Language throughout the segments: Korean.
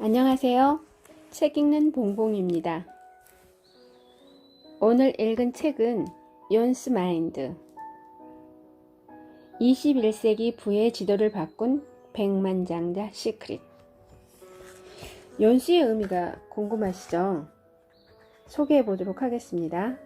안녕하세요. 책 읽는 봉봉입니다. 오늘 읽은 책은 욘스 마인드 21세기 부의 지도를 바꾼 백만장자 시크릿. 욘스의 의미가 궁금하시죠? 소개해 보도록 하겠습니다.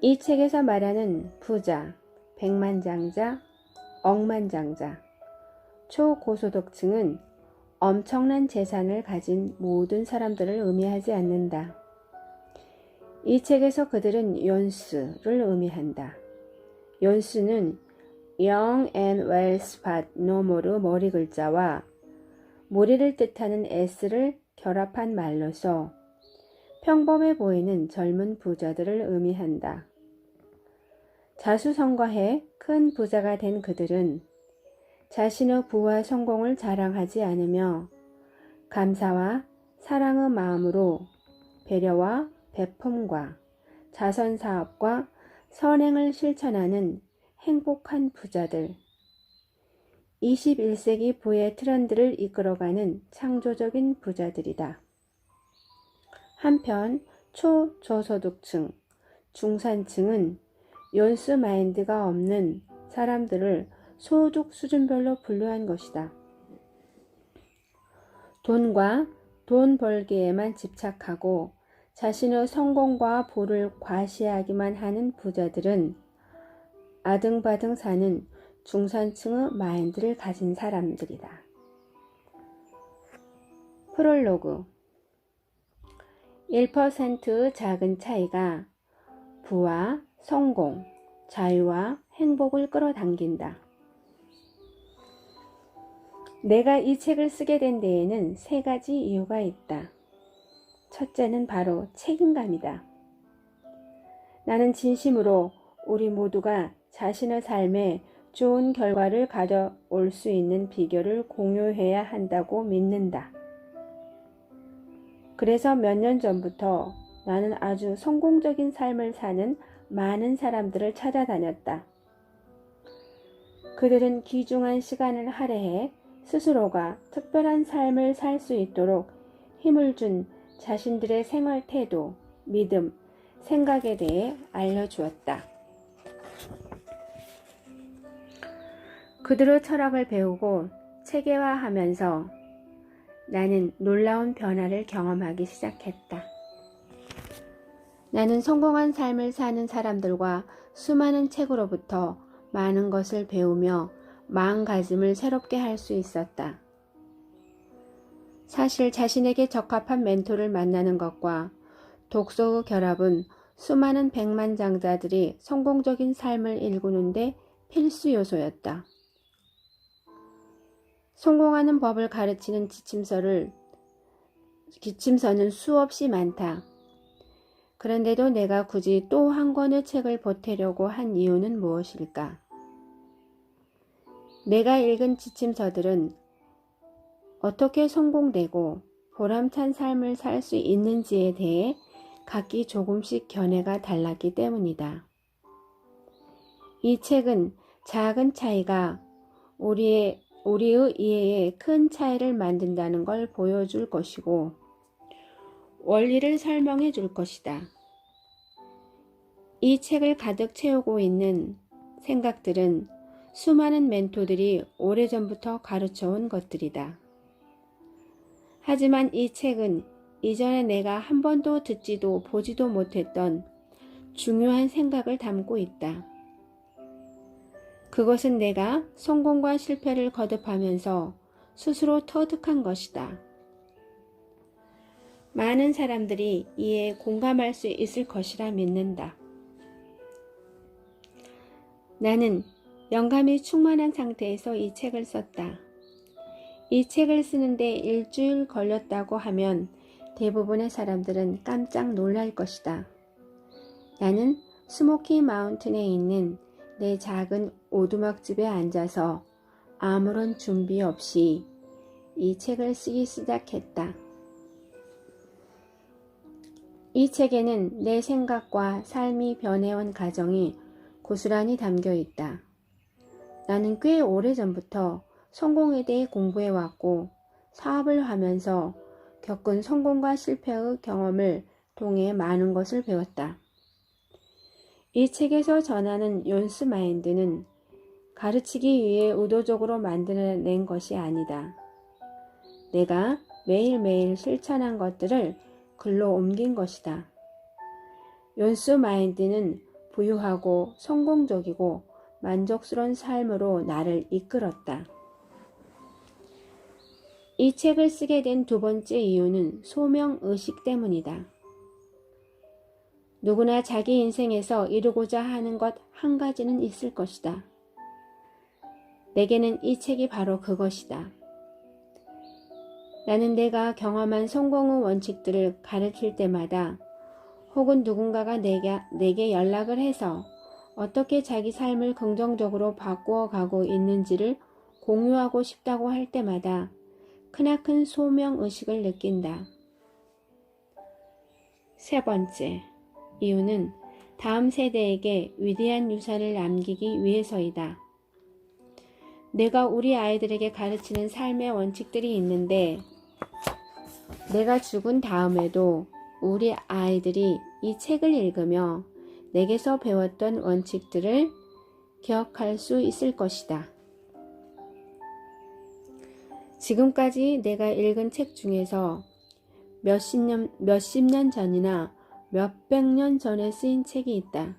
이 책에서 말하는 부자, 백만장자, 억만장자, 초고소득층은 엄청난 재산을 가진 모든 사람들을 의미하지 않는다. 이 책에서 그들은 욘스를 의미한다. 욘스는 Young and Wealth but No More의 머리 글자와 무리를 뜻하는 S를 결합한 말로서 평범해 보이는 젊은 부자들을 의미한다. 자수성가해 큰 부자가 된 그들은 자신의 부와 성공을 자랑하지 않으며 감사와 사랑의 마음으로 배려와 베품과 자선사업과 선행을 실천하는 행복한 부자들, 21세기 부의 트렌드를 이끌어가는 창조적인 부자들이다. 한편 초저소득층, 중산층은 욘스 마인드가 없는 사람들을 소득 수준별로 분류한 것이다. 돈과 돈 벌기에만 집착하고 자신의 성공과 부를 과시하기만 하는 부자들은 아등바등 사는 중산층의 마인드를 가진 사람들이다. 프롤로그 1%의 작은 차이가 부와 성공, 자유와 행복을 끌어당긴다. 내가 이 책을 쓰게 된 데에는 3가지 이유가 있다. 첫째는 바로 책임감이다. 나는 진심으로 우리 모두가 자신의 삶에 좋은 결과를 가져올 수 있는 비결을 공유해야 한다고 믿는다. 그래서 몇 년 전부터 나는 아주 성공적인 삶을 사는 많은 사람들을 찾아다녔다. 그들은 귀중한 시간을 할애해 스스로가 특별한 삶을 살 수 있도록 힘을 준 자신들의 생활 태도, 믿음, 생각에 대해 알려주었다. 그들의 철학을 배우고 체계화하면서 나는 놀라운 변화를 경험하기 시작했다. 나는 성공한 삶을 사는 사람들과 수많은 책으로부터 많은 것을 배우며 마음가짐을 새롭게 할 수 있었다. 사실 자신에게 적합한 멘토를 만나는 것과 독서의 결합은 수많은 백만장자들이 성공적인 삶을 일구는데 필수 요소였다. 성공하는 법을 가르치는 지침서는 수없이 많다. 그런데도 내가 굳이 또 한 권의 책을 보태려고 한 이유는 무엇일까? 내가 읽은 지침서들은 어떻게 성공되고 보람찬 삶을 살 수 있는지에 대해 각기 조금씩 견해가 달랐기 때문이다. 이 책은 작은 차이가 우리의 이해에 큰 차이를 만든다는 걸 보여줄 것이고 원리를 설명해 줄 것이다. 이 책을 가득 채우고 있는 생각들은 수많은 멘토들이 오래전부터 가르쳐온 것들이다. 하지만 이 책은 이전에 내가 한 번도 듣지도 보지도 못했던 중요한 생각을 담고 있다. 그것은 내가 성공과 실패를 거듭하면서 스스로 터득한 것이다. 많은 사람들이 이에 공감할 수 있을 것이라 믿는다. 나는 영감이 충만한 상태에서 이 책을 썼다. 이 책을 쓰는데 일주일 걸렸다고 하면 대부분의 사람들은 깜짝 놀랄 것이다. 나는 스모키 마운틴에 있는 내 작은 오두막집에 앉아서 아무런 준비 없이 이 책을 쓰기 시작했다. 이 책에는 내 생각과 삶이 변해온 과정이 고스란히 담겨 있다. 나는 꽤 오래전부터 성공에 대해 공부해왔고 사업을 하면서 겪은 성공과 실패의 경험을 통해 많은 것을 배웠다. 이 책에서 전하는 욘스 마인드는 가르치기 위해 의도적으로 만들어낸 것이 아니다. 내가 매일매일 실천한 것들을 글로 옮긴 것이다. 욘스 마인드는 부유하고 성공적이고 만족스러운 삶으로 나를 이끌었다. 이 책을 쓰게 된 두 번째 이유는 소명의식 때문이다. 누구나 자기 인생에서 이루고자 하는 것 한 가지는 있을 것이다. 내게는 이 책이 바로 그것이다. 나는 내가 경험한 성공의 원칙들을 가르칠 때마다 혹은 누군가가 내게 연락을 해서 어떻게 자기 삶을 긍정적으로 바꾸어 가고 있는지를 공유하고 싶다고 할 때마다 크나큰 소명의식을 느낀다. 세 번째, 이유는 다음 세대에게 위대한 유산을 남기기 위해서이다. 내가 우리 아이들에게 가르치는 삶의 원칙들이 있는데 내가 죽은 다음에도 우리 아이들이 이 책을 읽으며 내게서 배웠던 원칙들을 기억할 수 있을 것이다. 지금까지 내가 읽은 책 중에서 몇십 년 전이나 몇백 년 전에 쓰인 책이 있다.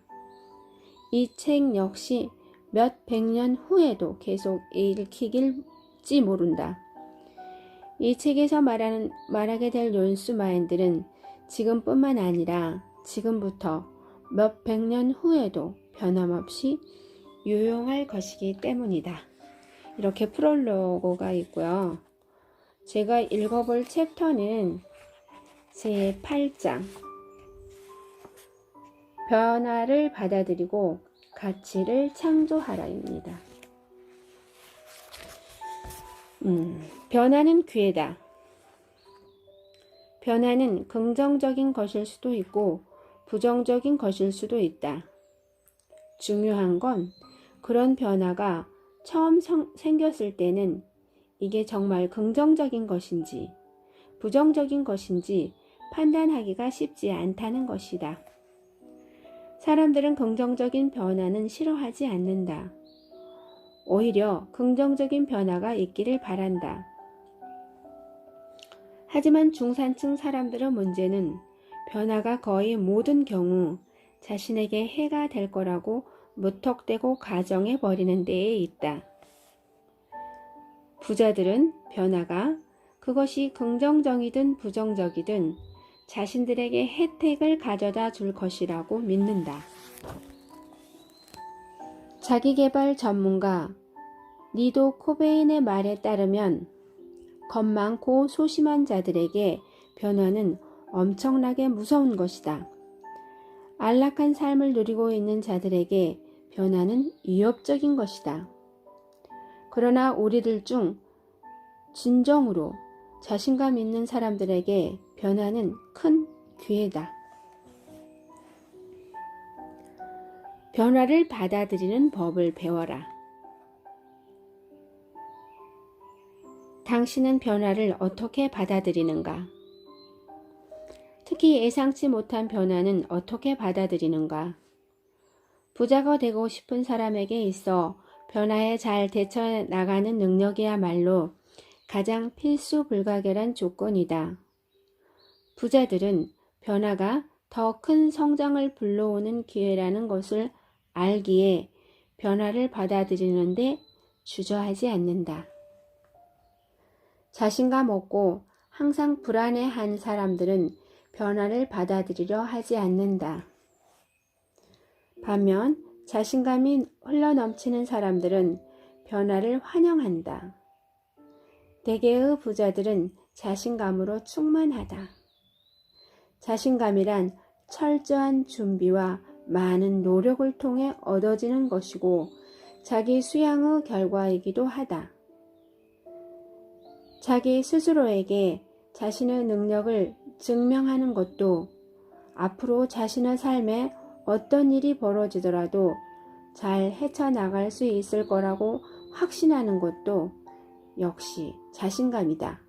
이 책 역시 몇백 년 후에도 계속 읽힐지 모른다. 이 책에서 말하게 될 욘스 마인드는 지금뿐만 아니라 지금부터 몇백 년 후에도 변함없이 유용할 것이기 때문이다. 이렇게 프롤로그가 있고요. 제가 읽어볼 챕터는 제 8장 변화를 받아들이고 가치를 창조하라입니다. 변화는 기회다. 변화는 긍정적인 것일 수도 있고 부정적인 것일 수도 있다. 중요한 건 그런 변화가 처음 생겼을 때는 이게 정말 긍정적인 것인지 부정적인 것인지 판단하기가 쉽지 않다는 것이다. 사람들은 긍정적인 변화는 싫어하지 않는다. 오히려 긍정적인 변화가 있기를 바란다. 하지만 중산층 사람들의 문제는 변화가 거의 모든 경우 자신에게 해가 될 거라고 무턱대고 가정해 버리는 데에 있다. 부자들은 변화가 그것이 긍정적이든 부정적이든 자신들에게 혜택을 가져다 줄 것이라고 믿는다. 자기계발 전문가 니도 코베인의 말에 따르면 겁 많고 소심한 자들에게 변화는 엄청나게 무서운 것이다. 안락한 삶을 누리고 있는 자들에게 변화는 위협적인 것이다. 그러나 우리들 중 진정으로 자신감 있는 사람들에게 변화는 큰 기회다. 변화를 받아들이는 법을 배워라. 당신은 변화를 어떻게 받아들이는가? 특히 예상치 못한 변화는 어떻게 받아들이는가? 부자가 되고 싶은 사람에게 있어 변화에 잘 대처해 나가는 능력이야말로 가장 필수 불가결한 조건이다. 부자들은 변화가 더 큰 성장을 불러오는 기회라는 것을 알기에 변화를 받아들이는데 주저하지 않는다. 자신감 없고 항상 불안해한 사람들은 변화를 받아들이려 하지 않는다. 반면 자신감이 흘러넘치는 사람들은 변화를 환영한다. 대개의 부자들은 자신감으로 충만하다. 자신감이란 철저한 준비와 많은 노력을 통해 얻어지는 것이고 자기 수양의 결과이기도 하다. 자기 스스로에게 자신의 능력을 증명하는 것도 앞으로 자신의 삶에 어떤 일이 벌어지더라도 잘 헤쳐나갈 수 있을 거라고 확신하는 것도 역시 자신감이다.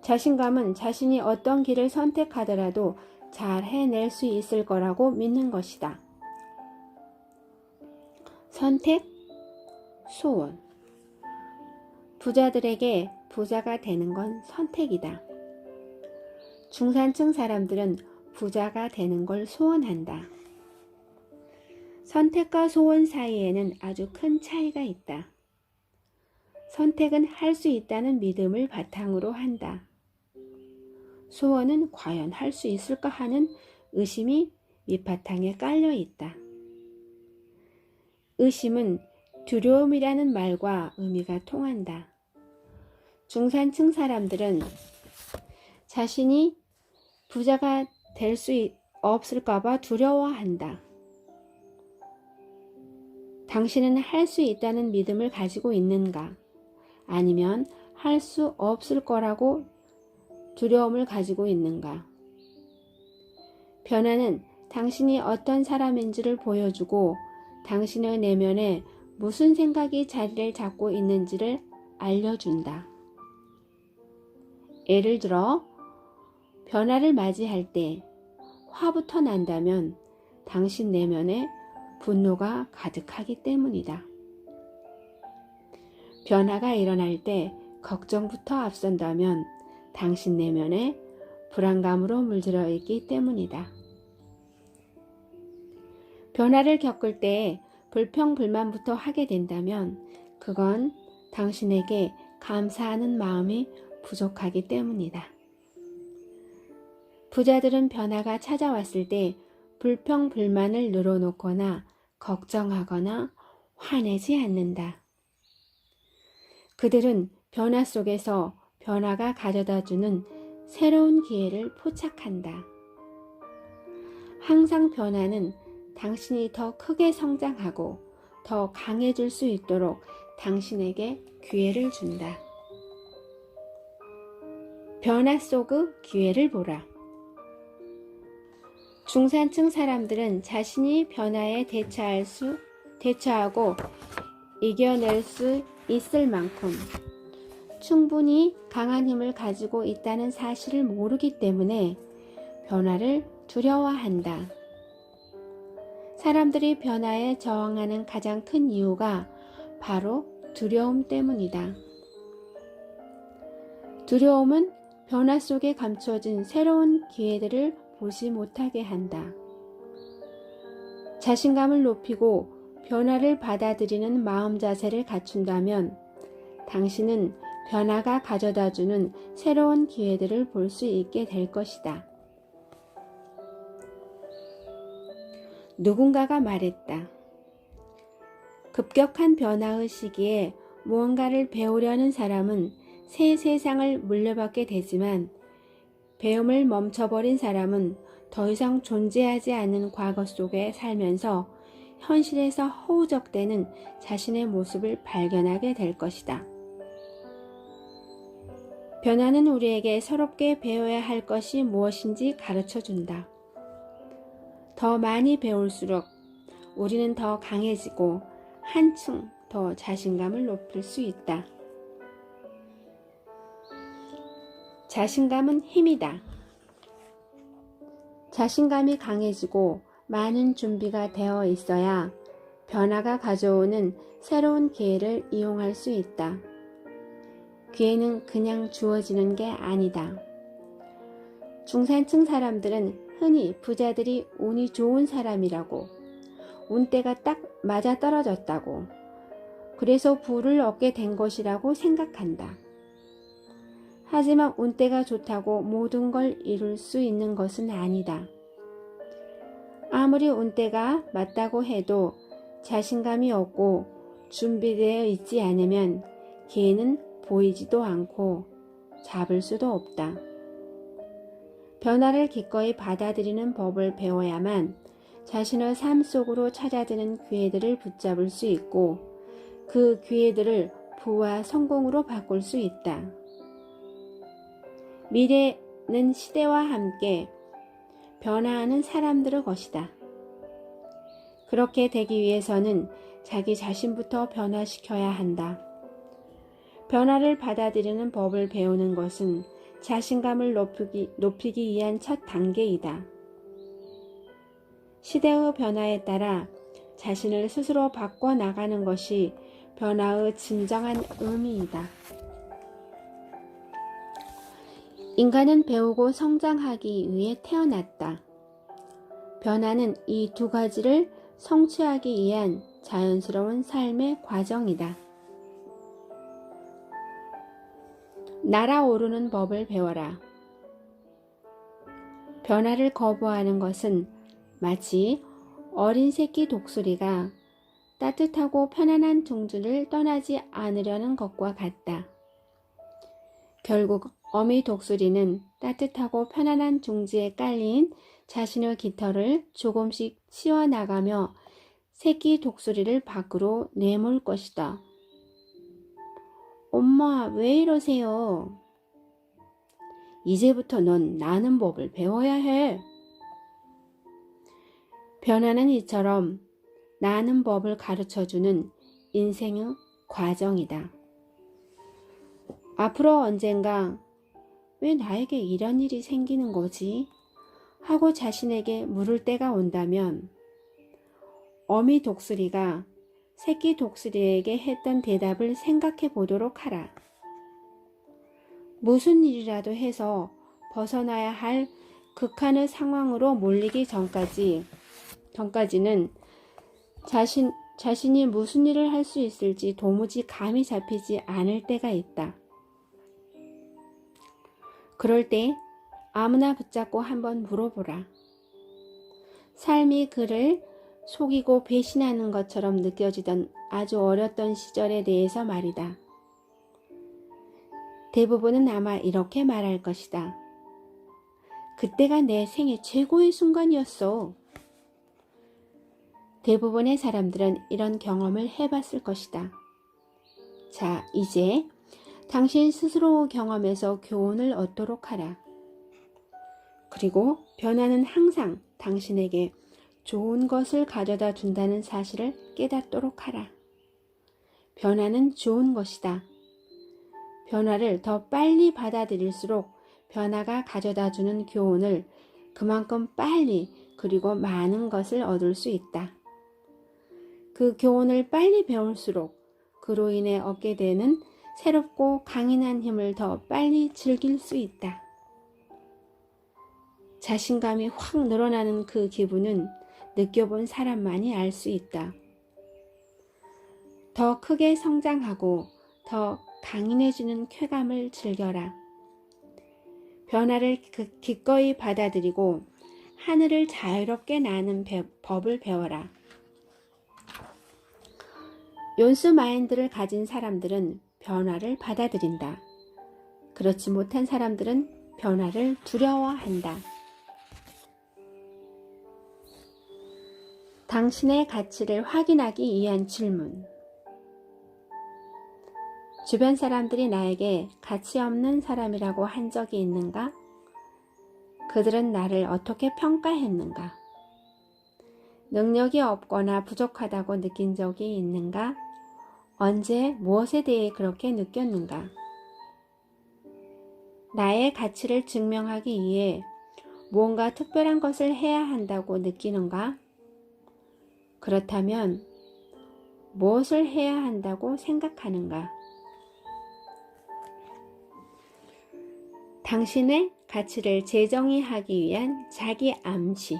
자신감은 자신이 어떤 길을 선택하더라도 잘 해낼 수 있을 거라고 믿는 것이다. 선택, 소원. 부자들에게 부자가 되는 건 선택이다. 중산층 사람들은 부자가 되는 걸 소원한다. 선택과 소원 사이에는 아주 큰 차이가 있다. 선택은 할 수 있다는 믿음을 바탕으로 한다. 소원은 과연 할 수 있을까 하는 의심이 밑바탕에 깔려 있다. 의심은 두려움이라는 말과 의미가 통한다. 중산층 사람들은 자신이 부자가 될 수 없을까봐 두려워한다. 당신은 할 수 있다는 믿음을 가지고 있는가? 아니면 할 수 없을 거라고 두려움을 가지고 있는가? 변화는 당신이 어떤 사람인지를 보여주고 당신의 내면에 무슨 생각이 자리를 잡고 있는지를 알려준다. 예를 들어 변화를 맞이할 때 화부터 난다면 당신 내면에 분노가 가득하기 때문이다. 변화가 일어날 때 걱정부터 앞선다면 당신 내면에 불안감으로 물들어 있기 때문이다. 변화를 겪을 때 불평불만부터 하게 된다면 그건 당신에게 감사하는 마음이 부족하기 때문이다. 부자들은 변화가 찾아왔을 때 불평불만을 늘어놓거나 걱정하거나 화내지 않는다. 그들은 변화 속에서 변화가 가져다주는 새로운 기회를 포착한다. 항상 변화는 당신이 더 크게 성장하고 더 강해질 수 있도록 당신에게 기회를 준다. 변화 속의 기회를 보라. 중산층 사람들은 자신이 변화에 대처하고 이겨낼 수 있을 만큼 충분히 강한 힘을 가지고 있다는 사실을 모르기 때문에 변화를 두려워한다. 사람들이 변화에 저항하는 가장 큰 이유가 바로 두려움 때문이다. 두려움은 변화 속에 감춰진 새로운 기회들을 보지 못하게 한다. 자신감을 높이고 변화를 받아들이는 마음 자세를 갖춘다면 당신은 변화가 가져다주는 새로운 기회들을 볼 수 있게 될 것이다. 누군가가 말했다. 급격한 변화의 시기에 무언가를 배우려는 사람은 새 세상을 물려받게 되지만 배움을 멈춰버린 사람은 더 이상 존재하지 않는 과거 속에 살면서 현실에서 허우적대는 자신의 모습을 발견하게 될 것이다. 변화는 우리에게 새롭게 배워야 할 것이 무엇인지 가르쳐준다. 더 많이 배울수록 우리는 더 강해지고 한층 더 자신감을 높일 수 있다. 자신감은 힘이다. 자신감이 강해지고 많은 준비가 되어 있어야 변화가 가져오는 새로운 기회를 이용할 수 있다. 기회는 그냥 주어지는 게 아니다. 중산층 사람들은 흔히 부자들이 운이 좋은 사람이라고, 운때가 딱 맞아 떨어졌다고, 그래서 부를 얻게 된 것이라고 생각한다. 하지만 운때가 좋다고 모든 걸 이룰 수 있는 것은 아니다. 아무리 운때가 맞다고 해도 자신감이 없고 준비되어 있지 않으면 기회는 보이지도 않고 잡을 수도 없다. 변화를 기꺼이 받아들이는 법을 배워야만 자신의 삶 속으로 찾아드는 기회들을 붙잡을 수 있고 그 기회들을 부와 성공으로 바꿀 수 있다. 미래는 시대와 함께 변화하는 사람들의 것이다. 그렇게 되기 위해서는 자기 자신부터 변화시켜야 한다. 변화를 받아들이는 법을 배우는 것은 자신감을 높이기 위한 첫 단계이다. 시대의 변화에 따라 자신을 스스로 바꿔나가는 것이 변화의 진정한 의미이다. 인간은 배우고 성장하기 위해 태어났다. 변화는 이 두 가지를 성취하기 위한 자연스러운 삶의 과정이다. 날아오르는 법을 배워라. 변화를 거부하는 것은 마치 어린 새끼 독수리가 따뜻하고 편안한 둥지를 떠나지 않으려는 것과 같다. 결국 어미 독수리는 따뜻하고 편안한 둥지에 깔린 자신의 깃털을 조금씩 치워나가며 새끼 독수리를 밖으로 내몰 것이다. 엄마, 왜 이러세요? 이제부터 넌 나는 법을 배워야 해. 변화는 이처럼 나는 법을 가르쳐주는 인생의 과정이다. 앞으로 언젠가 왜 나에게 이런 일이 생기는 거지? 하고 자신에게 물을 때가 온다면 어미 독수리가 새끼 독수리에게 했던 대답을 생각해 보도록 하라. 무슨 일이라도 해서 벗어나야 할 극한의 상황으로 몰리기 전까지는 자신이 무슨 일을 할 수 있을지 도무지 감이 잡히지 않을 때가 있다. 그럴 때 아무나 붙잡고 한번 물어보라. 삶이 그를 속이고 배신하는 것처럼 느껴지던 아주 어렸던 시절에 대해서 말이다. 대부분은 아마 이렇게 말할 것이다. 그때가 내 생애 최고의 순간이었어. 대부분의 사람들은 이런 경험을 해봤을 것이다. 자, 이제 당신 스스로 경험에서 교훈을 얻도록 하라. 그리고 변화는 항상 당신에게 좋은 것을 가져다 준다는 사실을 깨닫도록 하라. 변화는 좋은 것이다. 변화를 더 빨리 받아들일수록 변화가 가져다 주는 교훈을 그만큼 빨리 그리고 많은 것을 얻을 수 있다. 그 교훈을 빨리 배울수록 그로 인해 얻게 되는 새롭고 강인한 힘을 더 빨리 즐길 수 있다. 자신감이 확 늘어나는 그 기분은 느껴본 사람만이 알 수 있다. 더 크게 성장하고 더 강인해지는 쾌감을 즐겨라. 변화를 기꺼이 받아들이고 하늘을 자유롭게 나는 법을 배워라. 욘스 마인드를 가진 사람들은 변화를 받아들인다. 그렇지 못한 사람들은 변화를 두려워한다. 당신의 가치를 확인하기 위한 질문. 주변 사람들이 나에게 가치 없는 사람이라고 한 적이 있는가? 그들은 나를 어떻게 평가했는가? 능력이 없거나 부족하다고 느낀 적이 있는가? 언제 무엇에 대해 그렇게 느꼈는가? 나의 가치를 증명하기 위해 무언가 특별한 것을 해야 한다고 느끼는가? 그렇다면 무엇을 해야 한다고 생각하는가? 당신의 가치를 재정의하기 위한 자기 암시.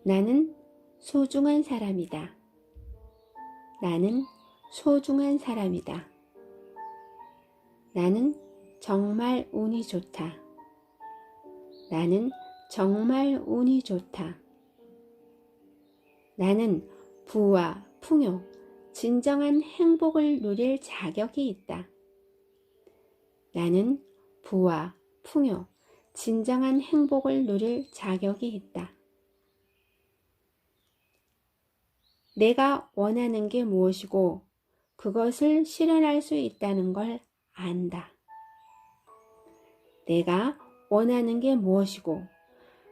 나는 소중한 사람이다. 나는 소중한 사람이다. 나는 정말 운이 좋다. 나는 정말 운이 좋다. 나는 부와 풍요, 진정한 행복을 누릴 자격이 있다. 나는 부와 풍요, 진정한 행복을 누릴 자격이 있다. 내가 원하는 게 무엇이고 그것을 실현할 수 있다는 걸 안다. 내가 원하는 게 무엇이고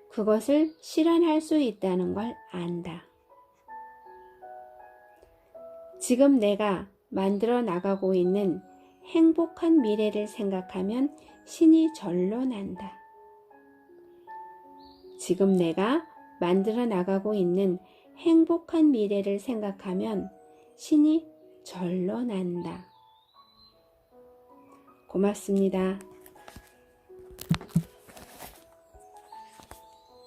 그것을 실현할 수 있다는 걸 안다. 지금 내가 만들어 나가고 있는 행복한 미래를 생각하면 신이 절로 난다. 지금 내가 만들어 나가고 있는 행복한 미래를 생각하면 신이 절로 난다. 고맙습니다.